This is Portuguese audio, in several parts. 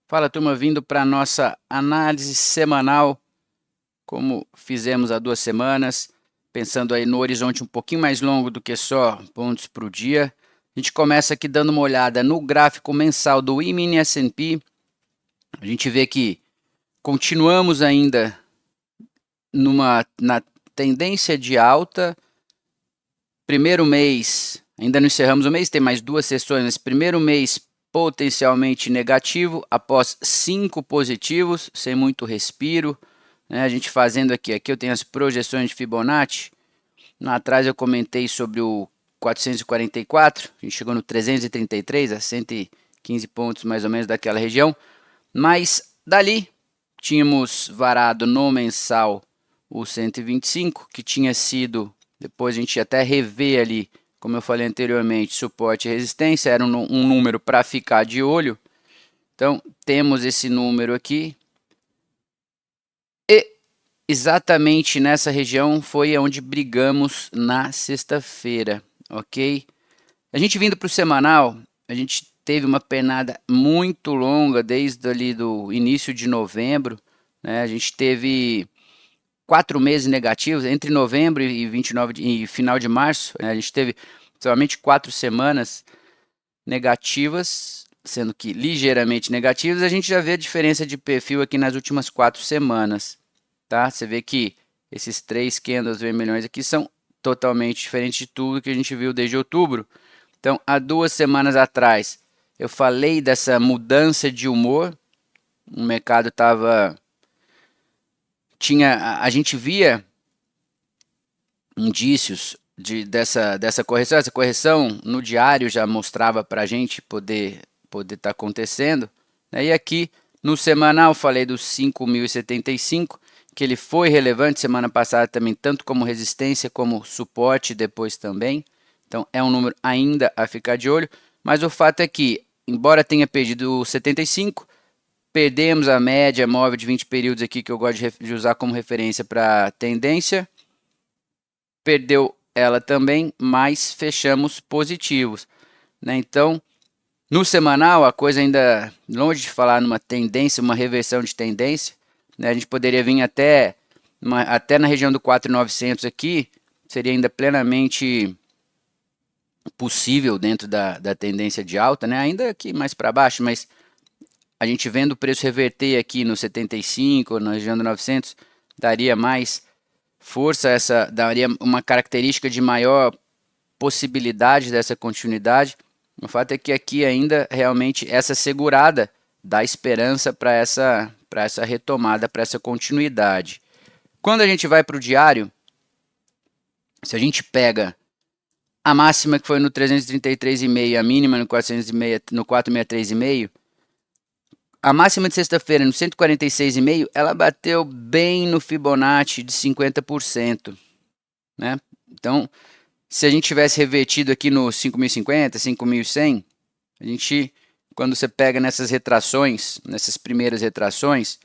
Fala, turma, vindo para a nossa análise semanal, como fizemos há 2 semanas, pensando aí no horizonte um pouquinho mais longo do que só pontos para o dia. A gente começa aqui dando uma olhada no gráfico mensal do E-mini S&P. A gente vê que continuamos ainda na tendência de alta. Primeiro mês, ainda não encerramos o mês, tem mais 2 sessões, mas primeiro mês potencialmente negativo, após 5 positivos, sem muito respiro, né? A gente fazendo aqui eu tenho as projeções de Fibonacci. Lá atrás eu comentei sobre o 444, a gente chegou no 333, a 115 pontos mais ou menos daquela região, mas dali tínhamos varado no mensal o 125, que tinha sido, depois a gente até rever ali, como eu falei anteriormente, suporte e resistência, era um número para ficar de olho. Então, temos esse número aqui. E exatamente nessa região foi onde brigamos na sexta-feira, ok? A gente vindo para o semanal, a gente teve uma pernada muito longa desde ali do início de novembro, né? A gente teve 4 meses negativos, entre novembro e 29 e final de março, né? A gente teve somente 4 semanas negativas, sendo que ligeiramente negativas. A gente já vê a diferença de perfil aqui nas últimas 4 semanas, tá? Você vê que esses 3 candles vermelhões aqui são totalmente diferentes de tudo que a gente viu desde outubro. Então, há 2 semanas atrás, eu falei dessa mudança de humor. O mercado estava a gente via indícios dessa correção. Essa correção no diário já mostrava para a gente poder estar acontecendo, né? E aqui no semanal falei dos 5.075, que ele foi relevante semana passada também, tanto como resistência como suporte depois também. Então é um número ainda a ficar de olho, mas o fato é que, embora tenha perdido o 75, perdemos a média móvel de 20 períodos aqui, que eu gosto de usar como referência para tendência. Perdeu ela também, mas fechamos positivos, né? Então, no semanal, a coisa ainda longe de falar numa tendência, uma reversão de tendência, né? A gente poderia vir até na região do 4.900 aqui, seria ainda plenamente possível dentro da tendência de alta, né? Ainda aqui mais para baixo, mas a gente vendo o preço reverter aqui no 75, na região do 900, daria mais força, daria uma característica de maior possibilidade dessa continuidade. O fato é que aqui ainda realmente essa segurada dá esperança para essa retomada, para essa continuidade. Quando a gente vai para o diário, se a gente pega a máxima que foi no 333,5, a mínima no 463,5, a máxima de sexta-feira no 146,5, ela bateu bem no Fibonacci de 50%, né? Então, se a gente tivesse revertido aqui no 5.050, 5.100, a gente, quando você pega nessas retrações, nessas primeiras retrações,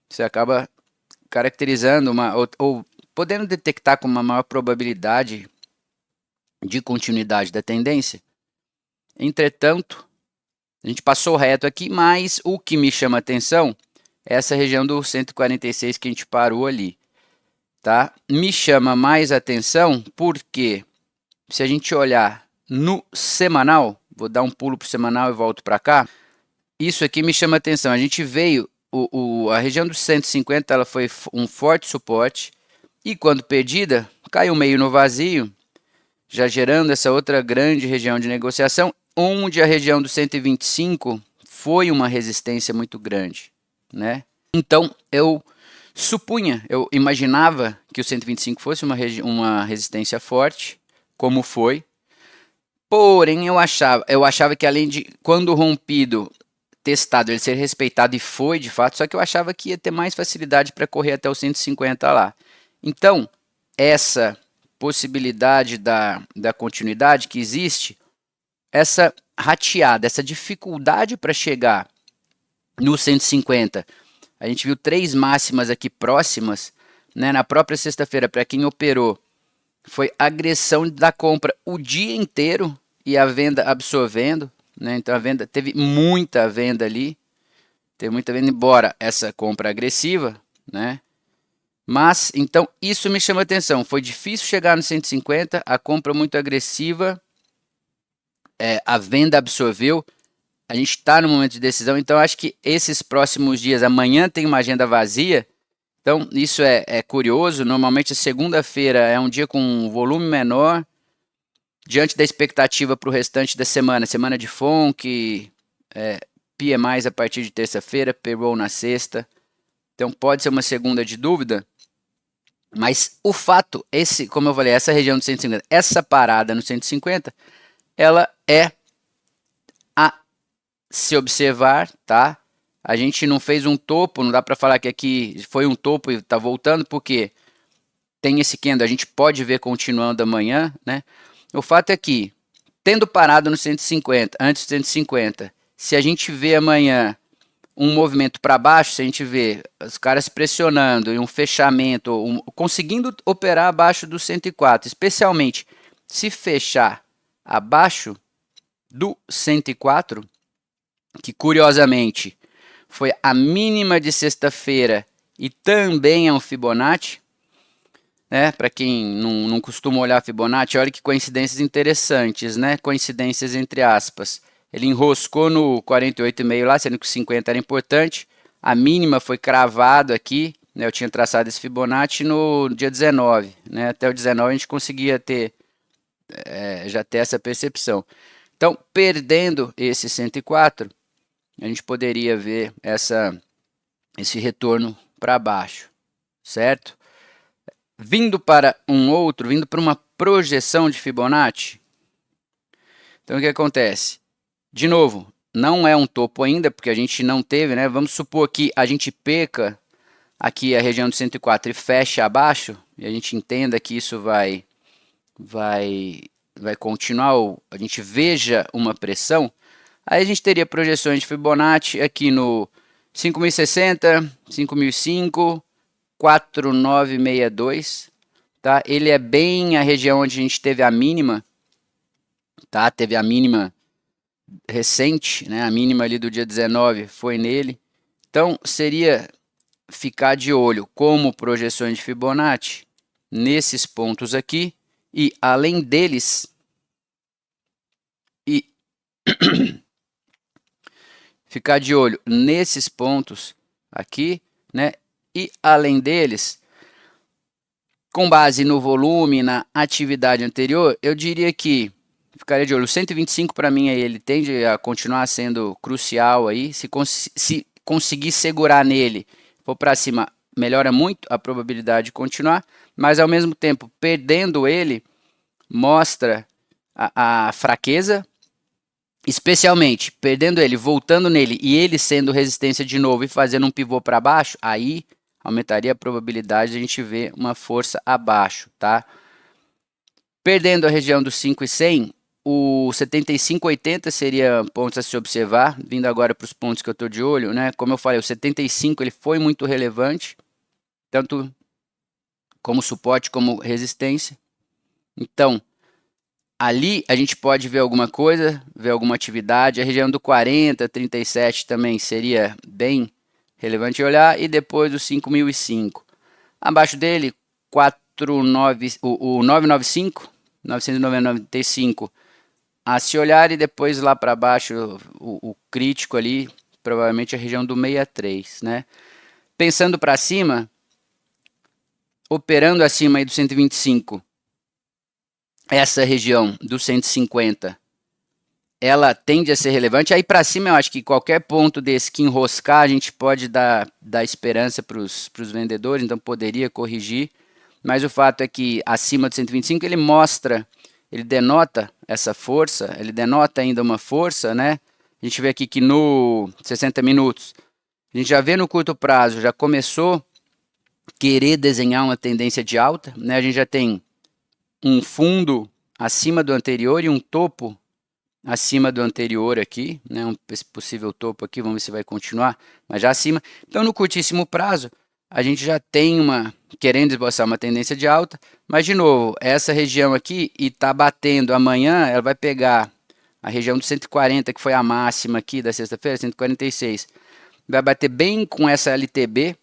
você acaba caracterizando ou podendo detectar com uma maior probabilidade de continuidade da tendência. Entretanto, a gente passou reto aqui, mas o que me chama a atenção é essa região do 146 que a gente parou ali, tá? Me chama mais atenção porque, se a gente olhar no semanal, vou dar um pulo para o semanal e volto para cá, isso aqui me chama atenção. A gente veio, a região dos 150 ela foi um forte suporte, e quando perdida, caiu meio no vazio, já gerando essa outra grande região de negociação, onde a região dos 125 foi uma resistência muito grande, né? Então, eu imaginava que o 125 fosse uma resistência forte, como foi. Porém, eu achava que, além de, quando rompido, testado, ele ser respeitado, e foi de fato, só que eu achava que ia ter mais facilidade para correr até os 150 lá. Então, essa possibilidade da continuidade que existe, essa rateada, essa dificuldade para chegar no 150, a gente viu 3 máximas aqui próximas, né? Na própria sexta-feira, para quem operou, foi agressão da compra o dia inteiro e a venda absorvendo, né? Então a venda teve muita venda ali. Tem muita venda, embora essa compra agressiva, né? Mas, então, isso me chama atenção. Foi difícil chegar no 150, a compra muito agressiva, a venda absorveu. A gente está no momento de decisão, então acho que esses próximos dias, amanhã tem uma agenda vazia, então isso é curioso. Normalmente a segunda-feira é um dia com um volume menor, diante da expectativa para o restante da semana. Semana de FONC, PMIs a partir de terça-feira, payroll na sexta. Então pode ser uma segunda de dúvida, mas o fato, como eu falei, essa região do 150, essa parada no 150, ela é a se observar, tá? A gente não fez um topo, não dá para falar que aqui foi um topo e está voltando, porque tem esse candle, a gente pode ver continuando amanhã, né? O fato é que, tendo parado no 150, antes do 150, se a gente vê amanhã um movimento para baixo, se a gente vê os caras pressionando e um fechamento, conseguindo operar abaixo do 104, especialmente se fechar abaixo do 104, que curiosamente foi a mínima de sexta-feira e também é um Fibonacci, né? Para quem não costuma olhar Fibonacci, olha que coincidências interessantes, né? Coincidências entre aspas. Ele enroscou no 48,5 lá, sendo que o 50 era importante. A mínima foi cravado aqui, né? Eu tinha traçado esse Fibonacci no dia 19, né? Até o 19 a gente conseguia ter, já ter essa percepção. Então, perdendo esse 104, a gente poderia ver esse retorno para baixo, certo? Vindo para vindo para uma projeção de Fibonacci. Então, o que acontece? De novo, não é um topo ainda, porque a gente não teve, né? Vamos supor que a gente perca aqui a região de 104 e feche abaixo, e a gente entenda que isso vai continuar, ou a gente veja uma pressão. Aí a gente teria projeções de Fibonacci aqui no 5.060, 5.005, 4.962, tá? Ele é bem a região onde a gente teve a mínima, tá? Teve a mínima recente, né? A mínima ali do dia 19 foi nele. Então seria ficar de olho como projeções de Fibonacci nesses pontos aqui, e além deles, ficar de olho nesses pontos aqui, né? E além deles, com base no volume, na atividade anterior, eu diria que ficaria de olho. O 125 para mim aí, ele tende a continuar sendo crucial aí. Se conseguir segurar nele, for para cima, melhora muito a probabilidade de continuar, mas ao mesmo tempo, perdendo ele, mostra a fraqueza, especialmente perdendo ele, voltando nele e ele sendo resistência de novo e fazendo um pivô para baixo, aí aumentaria a probabilidade de a gente ver uma força abaixo, tá? Perdendo a região dos 5.100, o 75,80 seria pontos a se observar, vindo agora para os pontos que eu estou de olho, né? Como eu falei, o 75 ele foi muito relevante, tanto como suporte como resistência. Então, ali a gente pode ver alguma coisa, ver alguma atividade. A região do 40, 37 também seria bem relevante olhar, e depois o 5.005. Abaixo dele, 49, o 995, 995 a se olhar, e depois lá para baixo o crítico ali, provavelmente a região do 63, né? Pensando para cima, operando acima aí do 125, essa região do 150, ela tende a ser relevante. Aí para cima eu acho que qualquer ponto desse que enroscar, a gente pode dar esperança para os vendedores, então poderia corrigir. Mas o fato é que acima de 125 ele mostra, ele denota essa força, ele denota ainda uma força, né? A gente vê aqui que no 60 minutos, a gente já vê no curto prazo, já começou a querer desenhar uma tendência de alta, né? A gente já tem um fundo acima do anterior e um topo acima do anterior aqui, né? Esse possível topo aqui, vamos ver se vai continuar, mas já acima. Então, no curtíssimo prazo, a gente já tem querendo esboçar uma tendência de alta, mas de novo, essa região aqui, e está batendo amanhã, ela vai pegar a região do 140, que foi a máxima aqui da sexta-feira, 146, vai bater bem com essa LTB,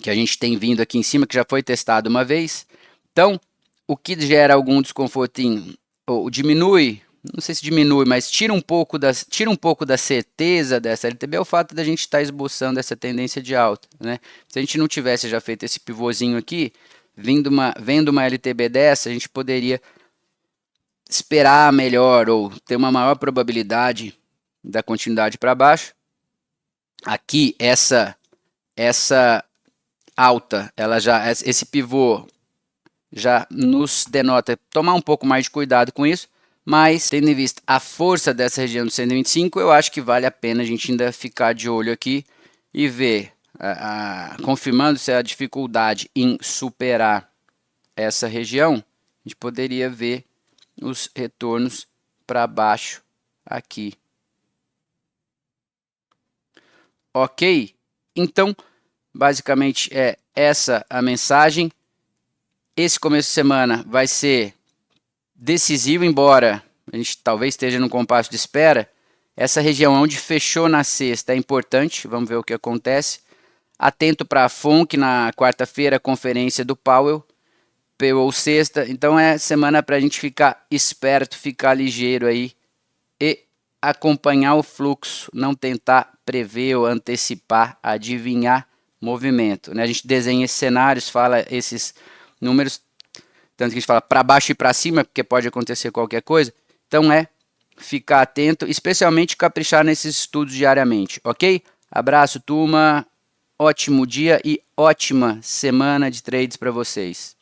que a gente tem vindo aqui em cima, que já foi testado uma vez. Então, o que gera algum desconfortinho, ou diminui, não sei se diminui, mas tira um pouco da certeza dessa LTB, é o fato da gente estar esboçando essa tendência de alta, né? Se a gente não tivesse já feito esse pivôzinho aqui, vendo uma LTB dessa, a gente poderia esperar melhor ou ter uma maior probabilidade da continuidade para baixo. Aqui essa alta, esse pivô já nos denota tomar um pouco mais de cuidado com isso, mas tendo em vista a força dessa região do 125, eu acho que vale a pena a gente ainda ficar de olho aqui e ver, confirmando se a dificuldade em superar essa região, a gente poderia ver os retornos para baixo aqui. Ok? Então, basicamente é essa a mensagem. Esse começo de semana vai ser decisivo, embora a gente talvez esteja no compasso de espera. Essa região onde fechou na sexta é importante, vamos ver o que acontece. Atento para a FONC na quarta-feira, conferência do Powell, payroll sexta. Então é semana para a gente ficar esperto, ficar ligeiro aí e acompanhar o fluxo, não tentar prever ou antecipar, adivinhar movimento, né? A gente desenha esses cenários, fala esses números, tanto que a gente fala para baixo e para cima, porque pode acontecer qualquer coisa. Então é ficar atento, especialmente caprichar nesses estudos diariamente, ok? Abraço, turma, ótimo dia e ótima semana de trades para vocês.